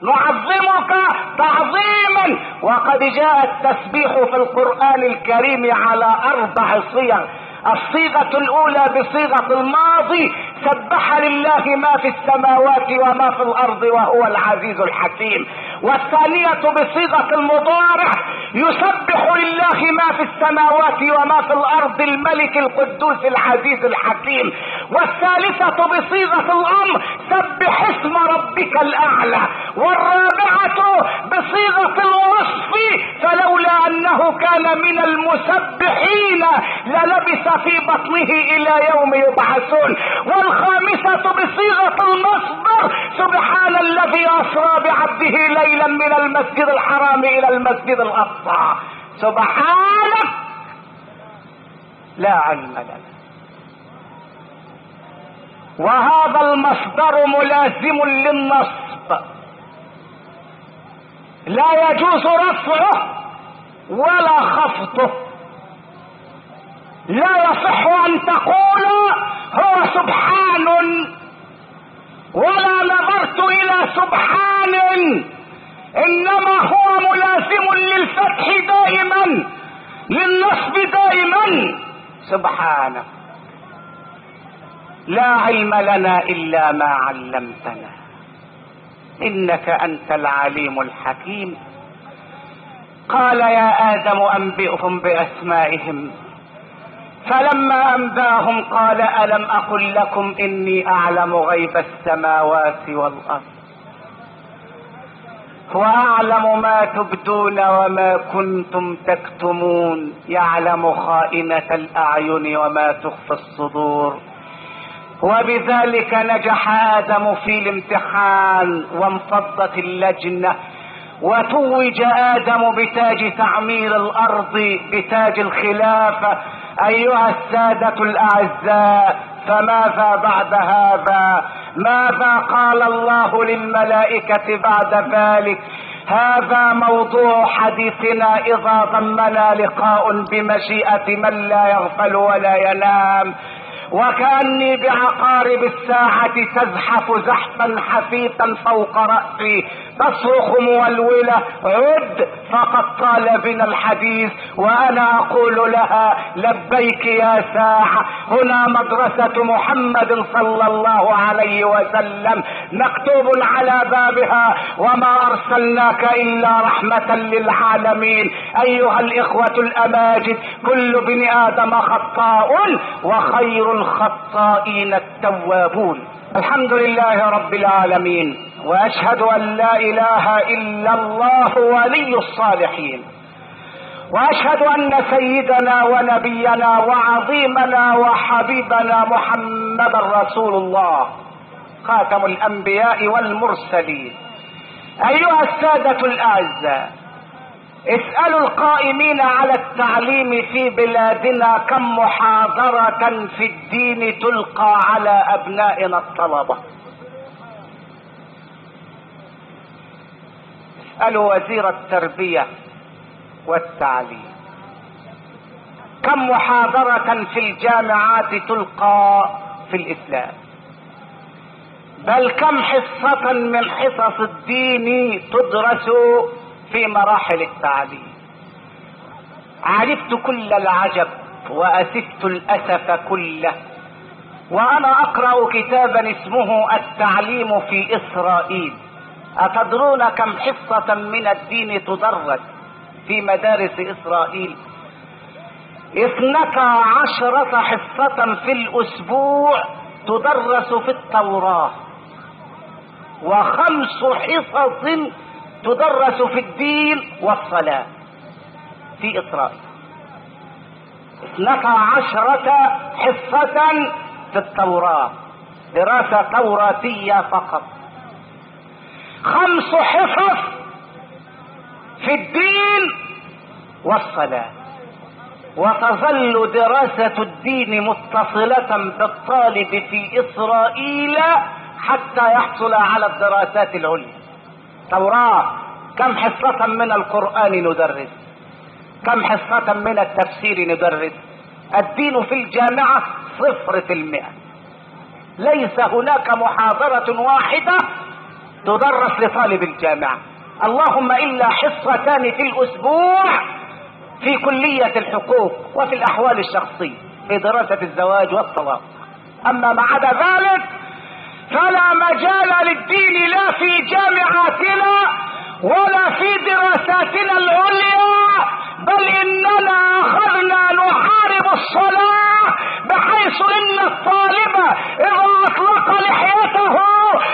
نعظمك تعظيما. وقد جاء التسبيح في القرآن الكريم على 4 صيغ. الصيغة الأولى بصيغة الماضي، سبح لله ما في السماوات وما في الأرض وهو العزيز الحكيم. والثانية بصيغة المضارع، يسبح لله ما في السماوات وما في الأرض الملك القدوس العزيز الحكيم. والثالثة بصيغة الأمر، سبح اسم ربك الأعلى. والرابعة بصيغة الوصف، فلولا أنه كان من المسبحين للبث في بطنه إلى يوم يبعثون. والخامسة بصيغة المصدر، سبحان الذي أسرى بعبده ليلا من المسجد الحرام إلى المسجد الأقصى. سبحانك لا علم لنا. وهذا المصدر ملازم للنصب، لا يجوز رفعه ولا خفضه. لا يصح ان تقول هو سبحان ولا نظرت الى سبحان، انما هو ملازم للفتح دائما، للنصب دائما. سبحانه لا علم لنا الا ما علمتنا انك انت العليم الحكيم. قال يا ادم انبئهم باسمائهم، فلما انباهم قال الم اقل لكم اني اعلم غيب السماوات والارض واعلم ما تبدون وما كنتم تكتمون، يعلم خائنة الاعين وما تخفي الصدور. وبذلك نجح آدم في الامتحان وانفضت اللجنة، وتوج آدم بتاج تعمير الأرض، بتاج الخلافة. أيها السادة الأعزاء، فماذا بعد هذا؟ ماذا قال الله للملائكة بعد ذلك؟ هذا موضوع حديثنا إذا ضمنا لقاء بمشيئة من لا يغفل ولا ينام. وكأني بعقارب الساعة تزحف زحفا حثيثا فوق رأسي، تصرخ مولولة عد فقد طال بنا الحديث، وأنا أقول لها لبيك يا ساعة. هنا مدرسة محمد صلى الله عليه وسلم مكتوب على بابها، وما أرسلناك إلا رحمة للعالمين. أيها الإخوة الأماجد، كل بني آدم خطاء وخير الخطائين التوابون. الحمد لله رب العالمين، واشهد ان لا اله الا الله ولي الصالحين، واشهد ان سيدنا ونبينا وعظيمنا وحبيبنا محمد رسول الله خاتم الانبياء والمرسلين. ايها السادة الاعزاء، اسألوا القائمين على التعليم في بلادنا كم محاضرة في الدين تلقى على ابنائنا الطلبة. اسألوا وزير التربية والتعليم كم محاضرة في الجامعات تلقى في الاسلام، بل كم حصة من حصص الدين تدرس في مراحل التعليم. عرفت كل العجب وأسفت الأسف كله وأنا أقرأ كتابا اسمه التعليم في إسرائيل. أتدرون كم حصة من الدين تدرس في مدارس إسرائيل؟ 12 حصة في الأسبوع تدرس في التوراة، و5 حصص تدرس في الدين والصلاة في إسرائيل. 12 حصة في التوراة، دراسة توراتية فقط. 5 حصص في الدين والصلاة. وتظل دراسة الدين متصلة بالطالب في إسرائيل حتى يحصل على الدراسات العليا. توراة، كم حصة من القرآن ندرس؟ كم حصة من التفسير ندرس؟ الدين في الجامعة 0%. ليس هناك محاضرة واحدة تدرس لطالب الجامعة، اللهم إلا حصتان في الأسبوع في كلية الحقوق وفي الأحوال الشخصية في دراسة الزواج والطلاق. أما ما عدا ذلك فلا مجال للدين لا في جامعاتنا ولا في دراساتنا العليا، بل إننا أخذنا نحارب الصلاة، بحيث إن الطالب إذا أطلق لحيته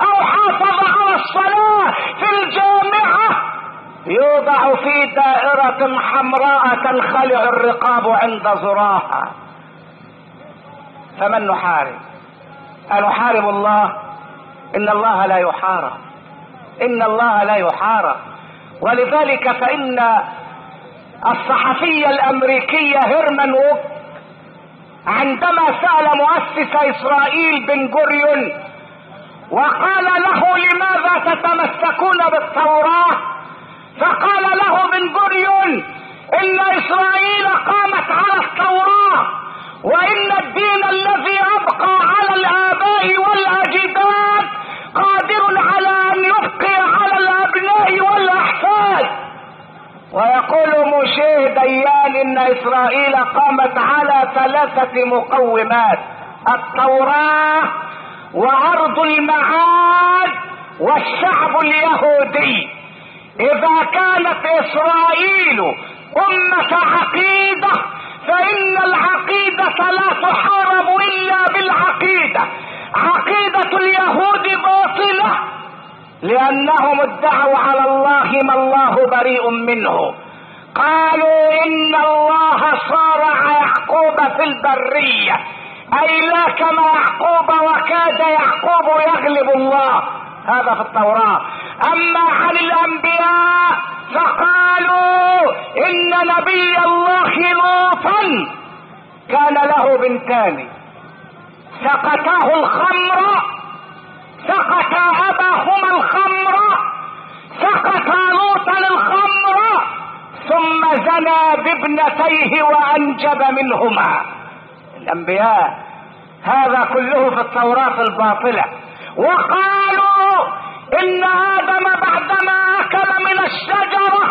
أو حافظ على الصلاة في الجامعة يوضع في دائرة حمراء تنخلع الرقاب عند زراها. فمن نحارب؟ أنحارب الله؟ إن الله لا يحارب، إن الله لا يحارب. ولذلك فإن الصحفي الأمريكي هيرمان ووك عندما سأل مؤسس إسرائيل بن غوريون وقال له لماذا تتمسكون بالتوراة، فقال له بن غوريون إن إسرائيل قامت على التوراة، وإن الدين الذي أبقى على الآباء والأجداد قادر على أن يبقي على الأبناء والأحفاد. ويقول موشيه ديان إن إسرائيل قامت على 3 مقومات: التوراة وأرض المعاد والشعب اليهودي. إذا كانت إسرائيل أمة عقيدة فإن العقيدة لا تحارب إلا بالعقيدة. عقيدة اليهود باطلة لأنهم ادعوا على الله ما الله بريء منه. قالوا إن الله صارع يعقوب في البرية، أي لا كما يعقوب وكاد يعقوب يغلب الله، هذا في التوراة. أما عن الأنبياء فقالوا إن نبي الله لوطا كان له بنتان سقتاه الخمر، سقتا أباهما الخمر، سقتا لوطا الخمر، ثم زنى بابنتيه وأنجب منهما. الأنبياء هذا كله في التوراة الباطلة. وقالوا إن آدم بعدما أكل من الشجرة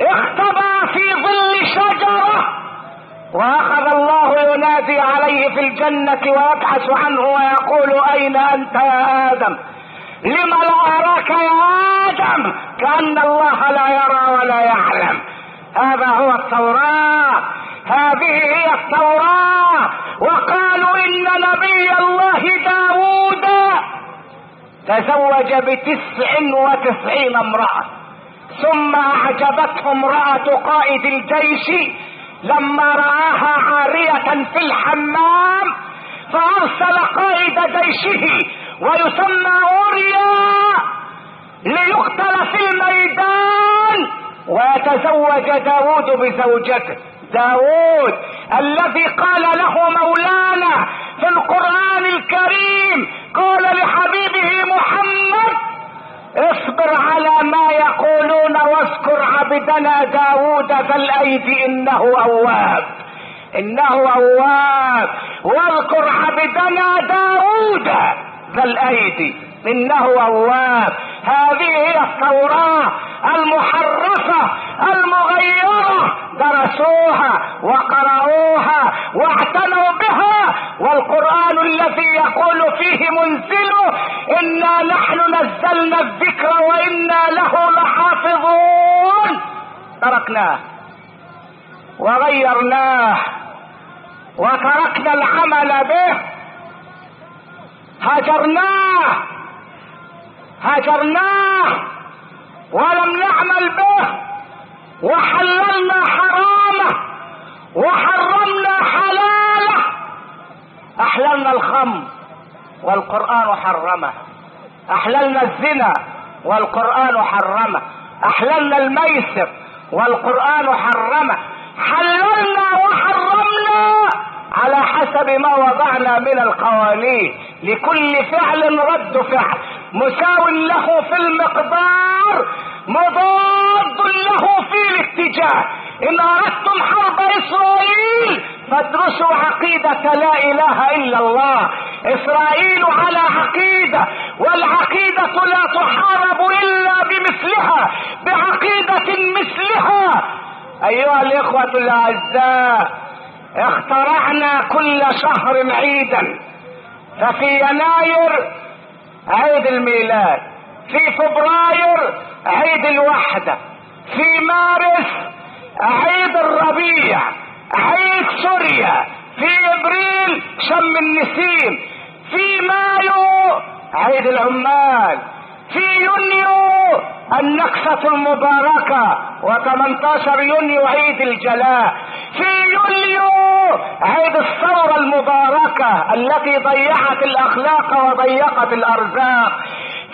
اختبأ في ظل شجرة، وأخذ الله ينادي عليه في الجنة ويبحث عنه ويقول أين أنت يا آدم؟ لم لا أراك يا آدم؟ كأن الله لا يرى ولا يعلم. هذا هو التوراة، هذه هي التوراة. وقالوا إن نبي الله داود تزوج ب99 امرأة، ثم أعجبته امرأة قائد الجيش لما رآها عارية في الحمام، فأرسل قائد جيشه ويسمى أوريا ليقتل في الميدان ويتزوج داود بزوجته. داود الذي قال له مولانا في القرآن الكريم، قال لحبيبه محمد: اصبر على ما يقولون واذكر عبدنا داود ذا الأيد إنه أواب، إنه أواب. واذكر عبدنا داود ذا الأيد إنه أواب. هذه هي التوراة المحرفة المغيرة، درسوها وقرأوها واعتنوا بها. والقرآن الذي يقول فيه منزله: إنا نحن نزلنا الذكر وإنا له لحافظون، تركناه وغيرناه وتركنا العمل به، هجرناه ولم نعمل به، وحللنا حرامه وحرمنا حلاله. احللنا الخمر والقرآن حرمه، احللنا الزنا والقرآن حرمه، احللنا الميسر والقرآن حرمه. حللنا وحرمنا على حسب ما وضعنا من القوانين، لكل فعل رد فعل مساو له في المقدار مضاد له في الاتجاه. ان اردتم حرب اسرائيل فادرسوا عقيدة لا اله الا الله. اسرائيل على عقيدة، والعقيدة لا تحارب الا بمثلها، بعقيدة مثلها. ايها الاخوة الاعزاء، اخترعنا كل شهر عيدا، ففي يناير عيد الميلاد، في فبراير عيد الوحدة، في مارس عيد الربيع، عيد سوريا، في ابريل شم النسيم، في مايو عيد العمال، في يونيو النكسة المباركة، و18 يونيو عيد الجلاء، في يوليو عيد الثورة المباركة التي ضيعت الاخلاق وضيقت الارزاق،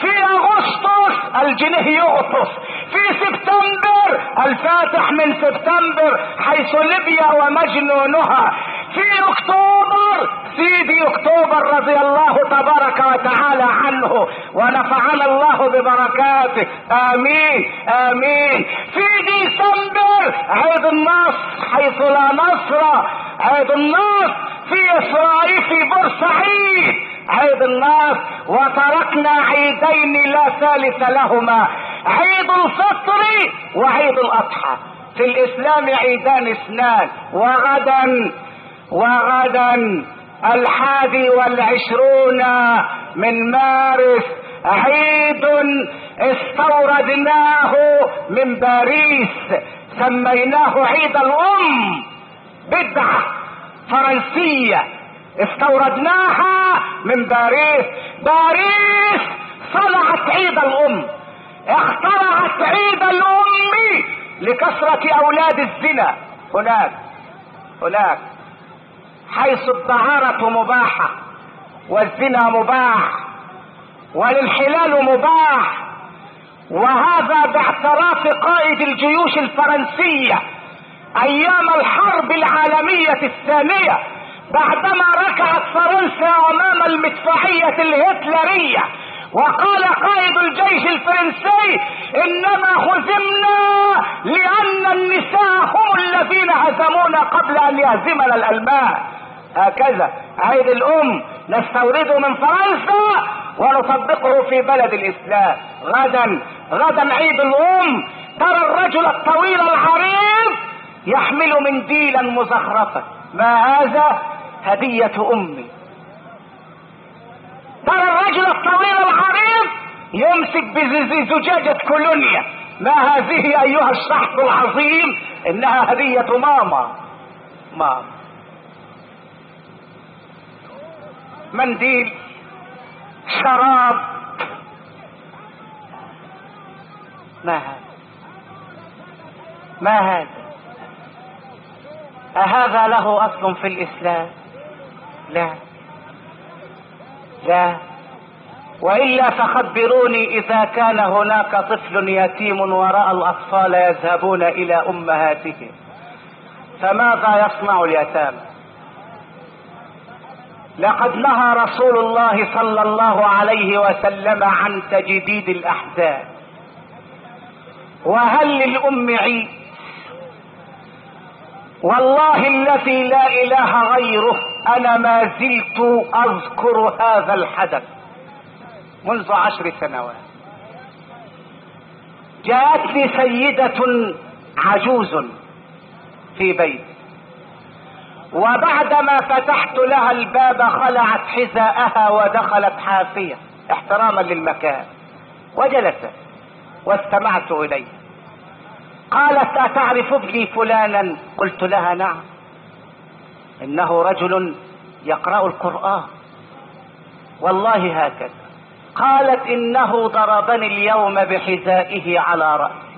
في اغسطس الجنيه يغطس، في سبتمبر الفاتح من سبتمبر حيث ليبيا ومجنونها، في اكتوبر سيدي اكتوبر رضي الله تبارك وتعالى عنه ونفعنا الله ببركاته، امين امين. في ديسمبر عيد النصر حيث لا نصر، عيد النصر في اسرائيل، في بورسعيد عيد النصر. وتركنا عيدين لا ثالث لهما، عيد الفطر وعيد الاضحى. في الاسلام عيدان اثنان. وغدا 21 من مارس عيد استوردناه من باريس، سميناه عيد الام، بدعة فرنسية استوردناها من باريس. باريس صنعت عيد الام، اخترعت عيد الام لكثرة اولاد الزنا هناك حيث الدعارة مباحة والزنا مباح والانحلال مباح، وهذا باعتراف قائد الجيوش الفرنسية ايام الحرب العالمية الثانية، بعدما ركعت فرنسا امام المدفعية الهتلرية، وقال قائد الجيش الفرنسي انما هزمنا لان النساء هم الذين هزمونا قبل ان يهزمنا الالمان. هكذا عيد الام نستورده من فرنسا ونطبقه في بلد الاسلام. غدا عيد الام، ترى الرجل الطويل العريض يحمل منديلا مزخرفا، ما هذا؟ هدية امي. ترى الرجل الطويل العريض يمسك بزجاجة كولونيا، ما هذه ايها الشخص العظيم؟ انها هدية ماما. منديل، شراب، ما هذا؟ أهذا له أصل في الإسلام؟ لا، وإلا فخبروني إذا كان هناك طفل يتيم ورأى الأطفال يذهبون إلى أمهاتهم، فماذا يصنع اليتامى؟ لقد نهى رسول الله صلى الله عليه وسلم عن تجديد الأحزاب. وهل للأم عيد؟ والله الذي لا إله غيره أنا ما زلت أذكر هذا الحدث منذ 10 سنوات. جاءتني سيدة عجوز في بيت، وبعدما فتحت لها الباب خلعت حذاءها ودخلت حافية احتراما للمكان، وجلست واستمعت إليه. قالت أتعرف ابني فلانا؟ قلت لها نعم، إنه رجل يقرأ القرآن والله هكذا. قالت إنه ضربني اليوم بحذائه على رأسي.